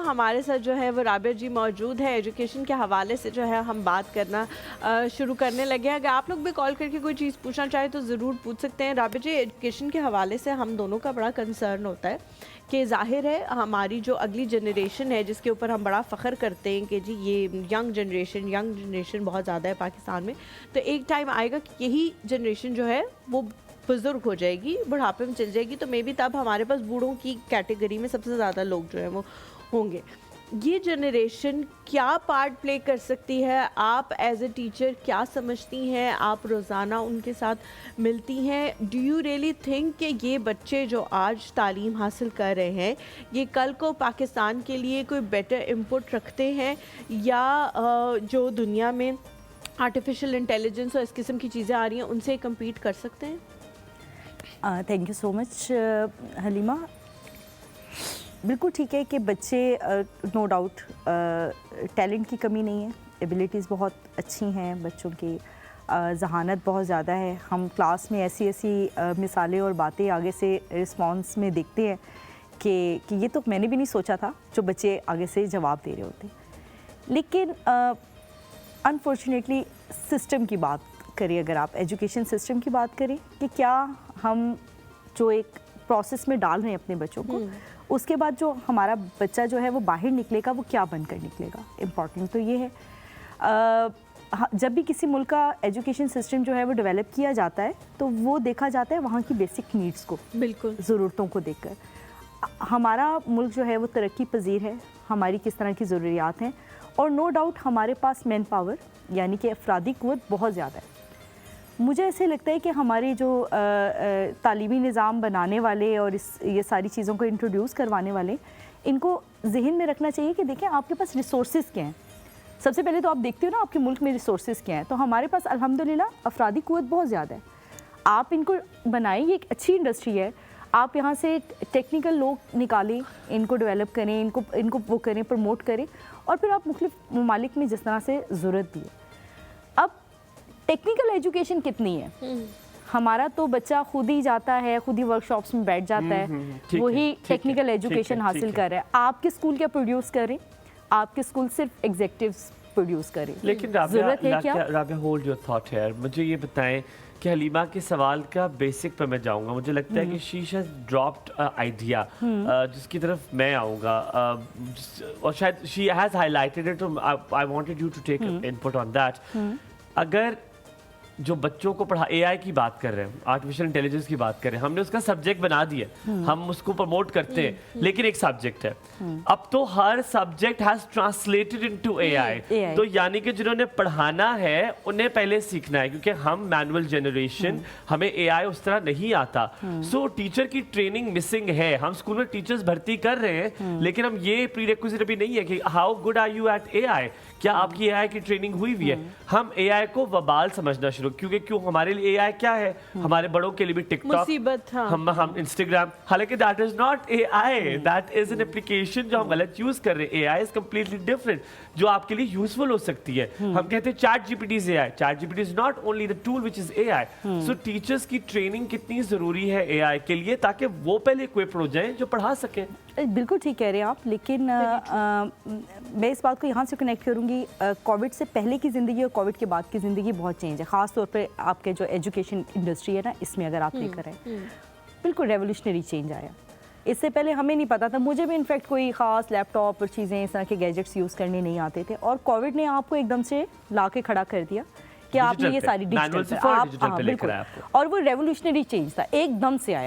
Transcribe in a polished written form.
हमारे साथ जो है वो राबिया जी मौजूद है। एजुकेशन के हवाले से जो है हम बात करना शुरू करने लगे हैं। अगर आप लोग भी कॉल करके कोई चीज़ पूछना चाहें तो ज़रूर पूछ सकते हैं। राबिया जी, एजुकेशन के हवाले से हम दोनों का बड़ा कंसर्न होता है कि ज़ाहिर है हमारी जो अगली जनरेशन है जिसके ऊपर हम बड़ा फ़ख्र करते हैं कि जी ये यंग जनरेशन बहुत ज़्यादा है पाकिस्तान में, तो एक टाइम आएगा कि यही जनरेशन जो है वो बुज़ुर्ग हो जाएगी, बुढ़ापे में चल जाएगी, तो मे बी तब हमारे पास बूढ़ों की कैटेगरी में सबसे ज़्यादा लोग जो है वो होंगे। ये जनरेशन क्या पार्ट प्ले कर सकती है? आप एज ए टीचर क्या समझती हैं? आप रोज़ाना उनके साथ मिलती हैं। डू यू रियली थिंक कि ये बच्चे जो आज तालीम हासिल कर रहे हैं ये कल को पाकिस्तान के लिए कोई बेटर इनपुट रखते हैं, या जो दुनिया में आर्टिफिशियल इंटेलिजेंस और इस किस्म की चीज़ें आ रही हैं उनसे कम्पीट कर सकते हैं? Thank you so much Halima. बिल्कुल ठीक है कि बच्चे नो डाउट टैलेंट की कमी नहीं है, एबिलिटीज़ बहुत अच्छी हैं बच्चों की, जहानत बहुत ज़्यादा है। हम क्लास में ऐसी ऐसी मिसालें और बातें आगे से रिस्पॉन्स में देखते हैं कि ये तो मैंने भी नहीं सोचा था, जो बच्चे आगे से जवाब दे रहे होते हैं। लेकिन अनफॉर्चुनेटली सिस्टम की बात करें, अगर आप एजुकेशन सिस्टम की बात करें कि क्या हम जो एक प्रोसेस में डाल रहे हैं अपने बच्चों को, उसके बाद जो हमारा बच्चा जो है वो बाहर निकलेगा वो क्या बनकर निकलेगा। इम्पॉर्टेंट तो ये है जब भी किसी मुल्क का एजुकेशन सिस्टम जो है वो डेवलप किया जाता है तो वो देखा जाता है वहाँ की बेसिक नीड्स को, बिल्कुल ज़रूरतों को देखकर। हमारा मुल्क जो है वो तरक्की पजीर है, हमारी किस तरह की ज़रूरियात हैं, और नो डाउट हमारे पास मैन पावर यानी कि अफरादी क़ुव्वत बहुत ज़्यादा है। मुझे ऐसे लगता है कि हमारे जो तालीमी निज़ाम बनाने वाले और ये सारी चीज़ों को इंट्रोड्यूस करवाने वाले, इनको जहन में रखना चाहिए कि देखें आपके पास रिसोर्सेज क्या हैं। सबसे पहले तो आप देखते हो ना आपके मुल्क में रिसोर्सेज क्या हैं, तो हमारे पास अल्हम्दुलिल्लाह अफरादी क़ुव्वत बहुत ज़्यादा है। आप इनको बनाएं, ये एक अच्छी इंडस्ट्री है। आप यहाँ से टेक्निकल लोग निकालें, इनको डेवलप करें, इनको वो करें, प्रमोट करें, और फिर आप मुख्तलिफ ममालिक में जिस तरह से ज़रूरत भी है। अब टेक्निकल एजुकेशन कितनी है? हमारा तो बच्चा खुद ही जाता है, खुद ही वर्कशॉप्स में बैठ जाता है, वही टेक्निकल एजुकेशन हासिल कर रहा है। आपके स्कूल क्या प्रोड्यूस करें? आपके स्कूल सिर्फ एग्जीक्यूटिव्स प्रोड्यूस करें। लेकिन राबिया होल्ड योर थॉट है, मुझे ये बताएं कि हलीमा के सवाल का बेसिक पर मैं जाऊंगा। मुझे लगता है कि शी हैज ड्रॉप्ड आइडिया जिसकी तरफ मैं आऊँगा, और शायद she has highlighted it, I wanted you to take input on that. अगर जो बच्चों को पढ़ा एआई की बात कर रहे हैं, आर्टिफिशियल इंटेलिजेंस की बात कर रहे हैं, हमने उसका सब्जेक्ट बना दिया, हम उसको प्रमोट करते हैं, लेकिन एक सब्जेक्ट है। अब तो हर subject has translated into AI, तो यानी कि जिन्होंने पढ़ाना है उन्हें पहले सीखना है, क्योंकि हम मैनुअल जनरेशन, हमें एआई उस तरह नहीं आता। सो टीचर की ट्रेनिंग मिसिंग है। हम स्कूल में टीचर्स भर्ती कर रहे हैं, लेकिन हम ये प्रीरेक्विजिट अभी नहीं है कि how good are you at AI, क्या आपकी एआई की ट्रेनिंग हुई हुई है। हम एआई को वबाल समझना शुरू, क्योंकि क्यों हमारे लिए एआई क्या है, हमारे बड़ों के लिए भी टिकटॉक, मुसीबत, हम इंस्टाग्राम, हालांकि that is not AI, that is an application जो हम गलत यूज कर रहे हैं। एआई इज कंप्लीटली डिफरेंट, जो आपके लिए यूजफुल हो सकती है। हम कहते हैं chat GPT is AI, chat GPT is not only the tool which is AI. So teachers की ट्रेनिंग कितनी जरूरी है एआई के लिए, ताकि वो पहले इक्विप्ड हो जाएं जो पढ़ा सकें। बिल्कुल ठीक कह रहे हैं आप, लेकिन मैं इस बात को यहाँ से कनेक्ट करूँगी। कोविड से पहले की ज़िंदगी और कोविड के बाद की ज़िंदगी बहुत चेंज है, ख़ास तौर पे आपके जो एजुकेशन इंडस्ट्री है ना, इसमें अगर आप लेकर आए, बिल्कुल रेवोल्यूशनरी चेंज आया। इससे पहले हमें नहीं पता था, मुझे भी इनफैक्ट कोई ख़ास लैपटॉप और चीज़ें इस तरह के गैजेट्स यूज़ करने नहीं आते थे, और कोविड ने आपको एकदम से ला के खड़ा कर दिया कि आपने ये सारी डिजिटल, बिल्कुल, और वो रेवोल्यूशनरी चेंज था, एकदम से आया।